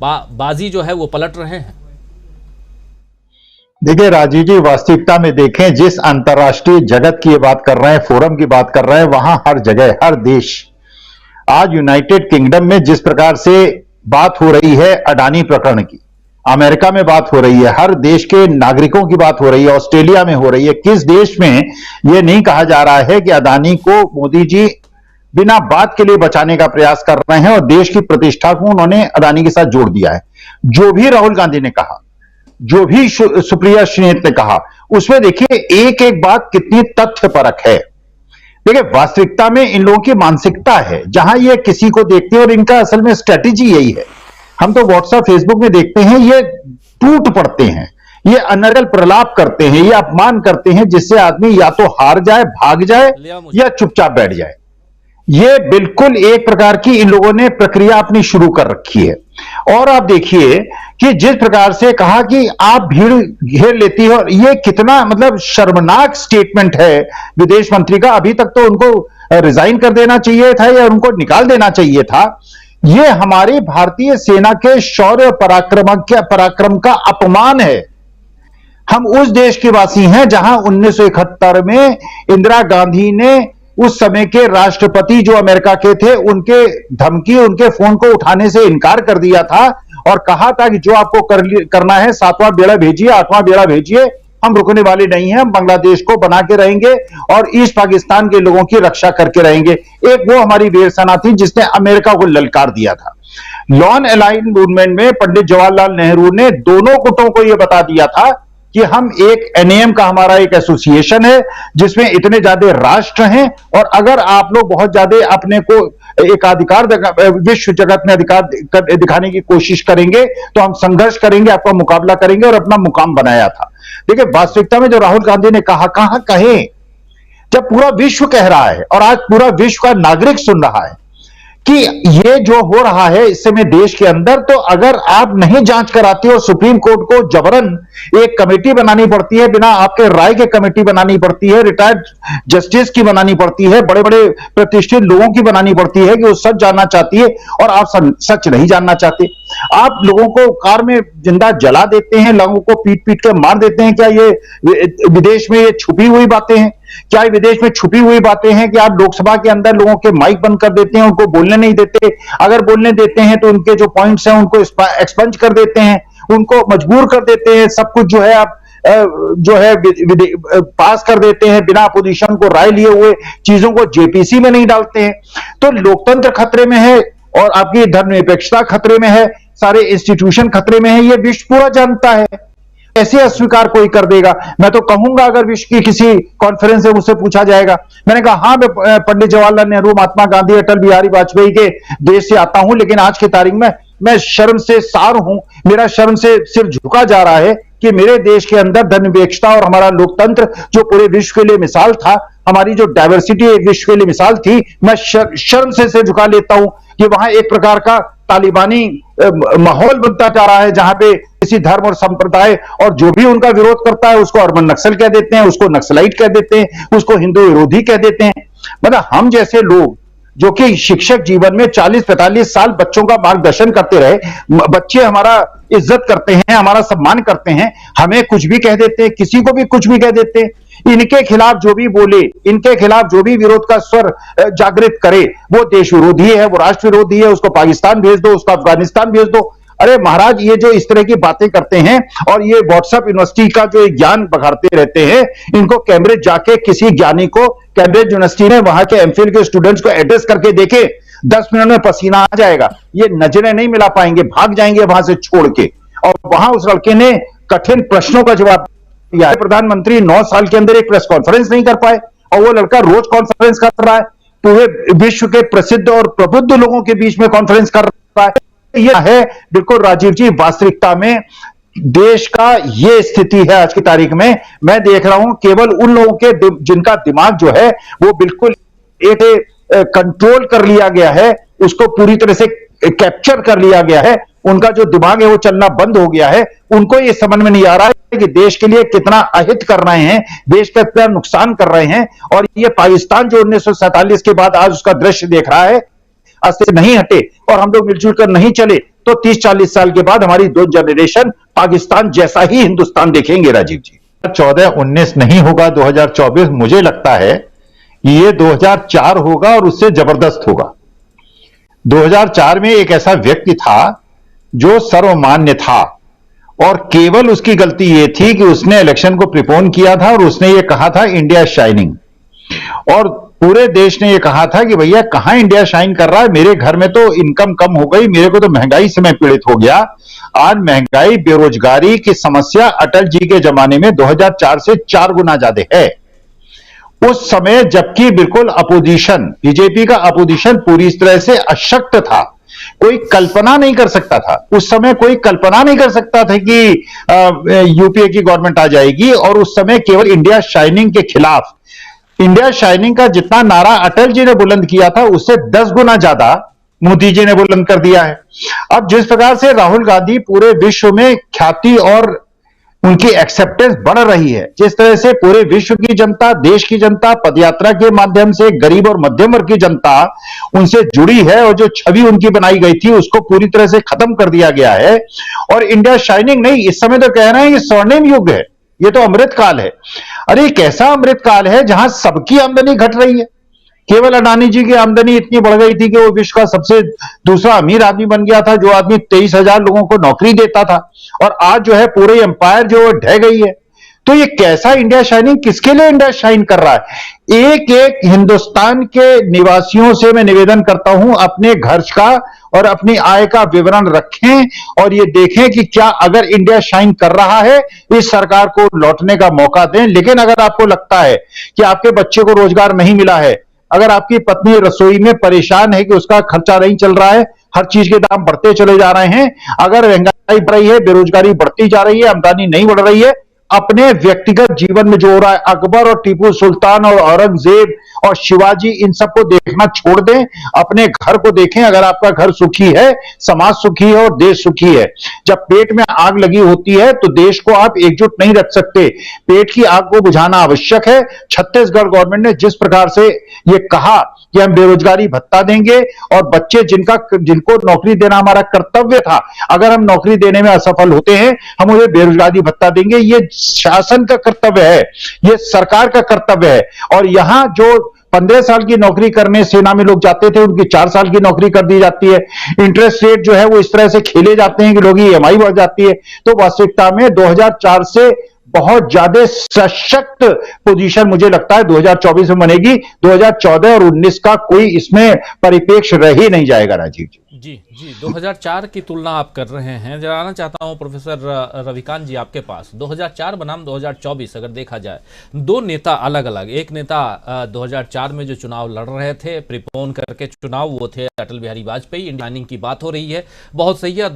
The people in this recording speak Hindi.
बाजी जो है वो पलट रहे हैं? देखिए राजीव जी, वास्तविकता में देखें, जिस अंतर्राष्ट्रीय जगत की ये बात कर रहे हैं, फोरम की बात कर रहे हैं, वहां हर जगह, हर देश, आज यूनाइटेड किंगडम में जिस प्रकार से बात हो रही है अडानी प्रकरण की, अमेरिका में बात हो रही है, हर देश के नागरिकों की बात हो रही है, ऑस्ट्रेलिया में हो रही है, किस देश में यह नहीं कहा जा रहा है कि अडानी को मोदी जी बिना बात के लिए बचाने का प्रयास कर रहे हैं और देश की प्रतिष्ठा को उन्होंने अडानी के साथ जोड़ दिया है। जो भी राहुल गांधी ने कहा, जो भी सुप्रिया श्रीनेत ने कहा, उसमें देखिए एक एक बात कितनी तथ्यपरक है। देखिए वास्तविकता में इन लोगों की मानसिकता है, जहां ये किसी को देखते हैं, और इनका असल में स्ट्रेटेजी यही है। हम तो व्हाट्सएप फेसबुक में देखते हैं, ये टूट पड़ते हैं, ये अनर्गल प्रलाप करते हैं, ये अपमान करते हैं, जिससे आदमी या तो हार जाए, भाग जाए, या चुपचाप बैठ जाए। ये बिल्कुल एक प्रकार की इन लोगों ने प्रक्रिया अपनी शुरू कर रखी है। और आप देखिए कि जिस प्रकार से कहा कि आप भीड़ घेर लेती हो, और ये कितना मतलब शर्मनाक स्टेटमेंट है विदेश मंत्री का। अभी तक तो उनको रिजाइन कर देना चाहिए था या उनको निकाल देना चाहिए था। ये हमारी भारतीय सेना के शौर्य पराक्रम का अपमान है। हम उस देश के वासी हैं जहां 1971 में इंदिरा गांधी ने उस समय के राष्ट्रपति जो अमेरिका के थे, उनके धमकी, उनके फोन को उठाने से इनकार कर दिया था और कहा था कि जो आपको करना है, 7वां बेड़ा भेजिए, 8वां बेड़ा भेजिए, हम रुकने वाले नहीं हैं, हम बांग्लादेश को बना के रहेंगे और ईस्ट पाकिस्तान के लोगों की रक्षा करके रहेंगे। एक वो हमारी वीर सेना थी जिसने अमेरिका को ललकार दिया था। नॉन अलाइंड मूवमेंट में पंडित जवाहरलाल नेहरू ने दोनों गुटों को यह बता दिया था कि हम एक एनएम का हमारा एक एसोसिएशन है जिसमें इतने ज्यादा राष्ट्र हैं, और अगर आप लोग बहुत ज्यादा अपने को एक अधिकार विश्व जगत में अधिकार दिखाने की कोशिश करेंगे तो हम संघर्ष करेंगे, आपका मुकाबला करेंगे, और अपना मुकाम बनाया था। देखिए वास्तविकता में जो राहुल गांधी ने कहा, कहां कहे, जब पूरा विश्व कह रहा है और आज पूरा विश्व का नागरिक सुन रहा है कि ये जो हो रहा है इस समय देश के अंदर, तो अगर आप नहीं जांच कराते हो, सुप्रीम कोर्ट को जबरन एक कमेटी बनानी पड़ती है, बिना आपके राय के कमेटी बनानी पड़ती है, रिटायर्ड जस्टिस की बनानी पड़ती है, बड़े बड़े प्रतिष्ठित लोगों की बनानी पड़ती है कि वो सच जानना चाहती है, और आप सच नहीं जानना चाहते। आप लोगों को कार में जिंदा जला देते हैं, लोगों को पीट पीट के मार देते हैं। क्या ये विदेश में ये छुपी हुई बातें हैं? क्या विदेश में छुपी हुई बातें हैं कि आप लोकसभा के अंदर लोगों के माइक बंद कर देते हैं, उनको बोलने नहीं देते, अगर बोलने देते हैं तो उनके जो पॉइंट्स हैं उनको एक्सपंज कर देते हैं, उनको मजबूर कर देते हैं, सब कुछ जो है आप जो है पास कर देते हैं, बिना अपोजिशन को राय लिए हुए चीजों को जेपीसी में नहीं डालते हैं। तो लोकतंत्र खतरे में है और आपकी धर्मनिरपेक्षता खतरे में है, सारे इंस्टीट्यूशन खतरे में है, ये विश्व पूरा जानता है। कैसे अस्वीकार कोई कर देगा? मैं तो कहूंगा, अगर विश्व की किसी कॉन्फ्रेंस से मुझसे पूछा जाएगा, मैंने कहा हाँ, मैं पंडित जवाहरलाल नेहरू, महात्मा गांधी, अटल बिहारी वाजपेयी के देश से आता हूं, लेकिन आज की तारीख में मैं शर्म से सार हूं, मेरा शर्म से सिर झुका जा रहा है कि मेरे देश के अंदर धर्मनिरपेक्षता और हमारा लोकतंत्र जो पूरे विश्व के लिए मिसाल था, हमारी जो डायवर्सिटी विश्व के लिए मिसाल थी, मैं शर्म से सिर झुका लेता हूं कि वहां एक प्रकार का तालिबानी माहौल बनता जा रहा है, जहां पे किसी धर्म और संप्रदाय और जो भी उनका विरोध करता है उसको अर्बन नक्सल कह देते हैं, उसको नक्सलाइट कह देते हैं, उसको हिंदू विरोधी कह देते हैं। मतलब हम जैसे लोग जो कि शिक्षक जीवन में 40-45 साल बच्चों का मार्गदर्शन करते रहे, बच्चे हमारा इज्जत करते हैं, हमारा सम्मान करते हैं, हमें कुछ भी कह देते हैं, किसी को भी कुछ भी कह देते हैं। इनके खिलाफ जो भी बोले, इनके खिलाफ जो भी विरोध का स्वर जागृत करे, वो देश विरोधी है, वो राष्ट्र विरोधी है, उसको पाकिस्तान भेज दो, उसको अफगानिस्तान भेज दो। अरे महाराज, ये जो इस तरह की बातें करते हैं और ये व्हाट्सएप यूनिवर्सिटी का जो ज्ञान बघाड़ते रहते हैं, इनको कैम्ब्रिज जाके किसी ज्ञानी को कैम्ब्रिज यूनिवर्सिटी में वहां के एमफिल के स्टूडेंट्स को एड्रेस करके देखे, 10 मिनट में पसीना आ जाएगा, ये नजरें नहीं मिला पाएंगे, भाग जाएंगे वहां से छोड़ के। और वहां उस लड़के ने कठिन प्रश्नों का जवाब दिया। प्रधानमंत्री 9 साल के अंदर एक प्रेस कॉन्फ्रेंस नहीं कर पाए, और वो लड़का रोज कॉन्फ्रेंस कर रहा है, पूरे विश्व के प्रसिद्ध और प्रबुद्ध लोगों के बीच में कॉन्फ्रेंस कर रहा है। यह है बिल्कुल राजीव जी, वास्तविकता में देश का ये स्थिति है आज की तारीख में। मैं देख रहा हूं केवल उन लोगों के जिनका दिमाग जो है वो बिल्कुल एक कंट्रोल कर लिया गया है, उसको पूरी तरह से कैप्चर कर लिया गया है, उनका जो दिमाग है वो चलना बंद हो गया है। उनको ये समझ में नहीं आ रहा है कि देश के लिए कितना अहित कर रहे हैं, देश का कितना नुकसान कर रहे हैं। और ये पाकिस्तान जो 1947 के बाद आज उसका दृश्य देख रहा है, अस्तित्व नहीं हटे और हम लोग मिलजुल कर नहीं चले, तो 30-40 साल के बाद हमारी दो जनरेशन पाकिस्तान जैसा ही हिंदुस्तान देखेंगे राजीव जी। 14-19 नहीं होगा, 2024 मुझे लगता है ये 2004 होगा और उससे जबरदस्त होगा। 2004 में एक ऐसा व्यक्ति था जो सर्वमान्य था और केवल उसकी गलती यह थी कि उसने इलेक्शन को प्रिपोन किया था और उसने ये कहा था इंडिया शाइनिंग, और पूरे देश ने ये कहा था कि भैया कहां इंडिया शाइन कर रहा है, मेरे घर में तो इनकम कम हो गई, मेरे को तो महंगाई से मैं पीड़ित हो गया। आज महंगाई बेरोजगारी की समस्या अटल जी के जमाने में 2004 से 4 गुना ज्यादा है। उस समय जबकि बिल्कुल अपोजिशन, बीजेपी का अपोजिशन पूरी तरह से अशक्त था, कोई कल्पना नहीं कर सकता था, उस समय कोई कल्पना नहीं कर सकता था कि यूपीए की गवर्नमेंट आ जाएगी। और उस समय केवल इंडिया शाइनिंग के खिलाफ, इंडिया शाइनिंग का जितना नारा अटल जी ने बुलंद किया था उससे 10 गुना ज्यादा मोदी जी ने बुलंद कर दिया है। अब जिस प्रकार से राहुल गांधी पूरे विश्व में ख्याति और उनकी एक्सेप्टेंस बढ़ रही है, जिस तरह से पूरे विश्व की जनता, देश की जनता पदयात्रा के माध्यम से, गरीब और मध्यम वर्ग की जनता उनसे जुड़ी है और जो छवि उनकी बनाई गई थी उसको पूरी तरह से खत्म कर दिया गया है। और इंडिया शाइनिंग नहीं, इस समय तो कह रहे हैं ये स्वर्णिम युग है, ये तो अमृत काल है। अरे कैसा अमृत काल है जहां सबकी आमदनी घट रही है। केवल अडानी जी की आमदनी इतनी बढ़ गई थी कि वो विश्व का सबसे दूसरा अमीर आदमी बन गया था, जो आदमी 23,000 लोगों को नौकरी देता था, और आज जो है पूरे एम्पायर जो है ढह गई है। तो ये कैसा इंडिया शाइनिंग, किसके लिए इंडिया शाइन कर रहा है? एक एक हिंदुस्तान के निवासियों से मैं निवेदन करता हूं अपने खर्च का और अपनी आय का विवरण रखें और ये देखें कि क्या अगर इंडिया शाइन कर रहा है इस सरकार को लौटने का मौका दें। लेकिन अगर आपको लगता है कि आपके बच्चे को रोजगार नहीं मिला है, अगर आपकी पत्नी रसोई में परेशान है कि उसका खर्चा नहीं चल रहा है, हर चीज के दाम बढ़ते चले जा रहे हैं, अगर महंगाई बढ़ रही है, बेरोजगारी बढ़ती जा रही है, आमदनी नहीं बढ़ रही है, अपने व्यक्तिगत जीवन में जो हो रहा है, अकबर और टीपू सुल्तान और औरंगजेब और शिवाजी, इन सबको देखना छोड़ दें, अपने घर को देखें। अगर आपका घर सुखी है, समाज सुखी है और देश सुखी है। जब पेट में आग लगी होती है तो देश को आप एकजुट नहीं रख सकते, पेट की आग को बुझाना आवश्यक है। छत्तीसगढ़ गवर्नमेंट ने जिस प्रकार से ये कहा कि हम बेरोजगारी भत्ता देंगे और बच्चे जिनको नौकरी देना हमारा कर्तव्य था, अगर हम नौकरी देने में असफल होते हैं हम उन्हें बेरोजगारी भत्ता देंगे। ये शासन का कर्तव्य है, ये सरकार का कर्तव्य है। और यहां जो 15 साल की नौकरी करने सेना में लोग जाते थे, उनकी 4 साल की नौकरी कर दी जाती है। इंटरेस्ट रेट जो है वो इस तरह से खेले जाते हैं कि लोगों की ईएमआई बढ़ जाती है। तो वास्तविकता में 2004 से बहुत ज्यादा सशक्त पोजीशन मुझे लगता है 2024 में बनेगी। 2014 और 19 का कोई इसमें परिप्रेक्ष्य रह ही नहीं जाएगा राजीव जी। जी 2004 की तुलना आप कर रहे हैं, जानना चाहता हूं प्रोफेसर रविकांत जी आपके पास 2004 बनाम 2024 अगर देखा जाए, दो नेता अलग अलग, एक नेता 2004 में जो चुनाव लड़ रहे थे प्रिपोन करके चुनाव, वो थे अटल बिहारी वाजपेयी। इंडिया शाइनिंग की बात हो रही है, बहुत सही है।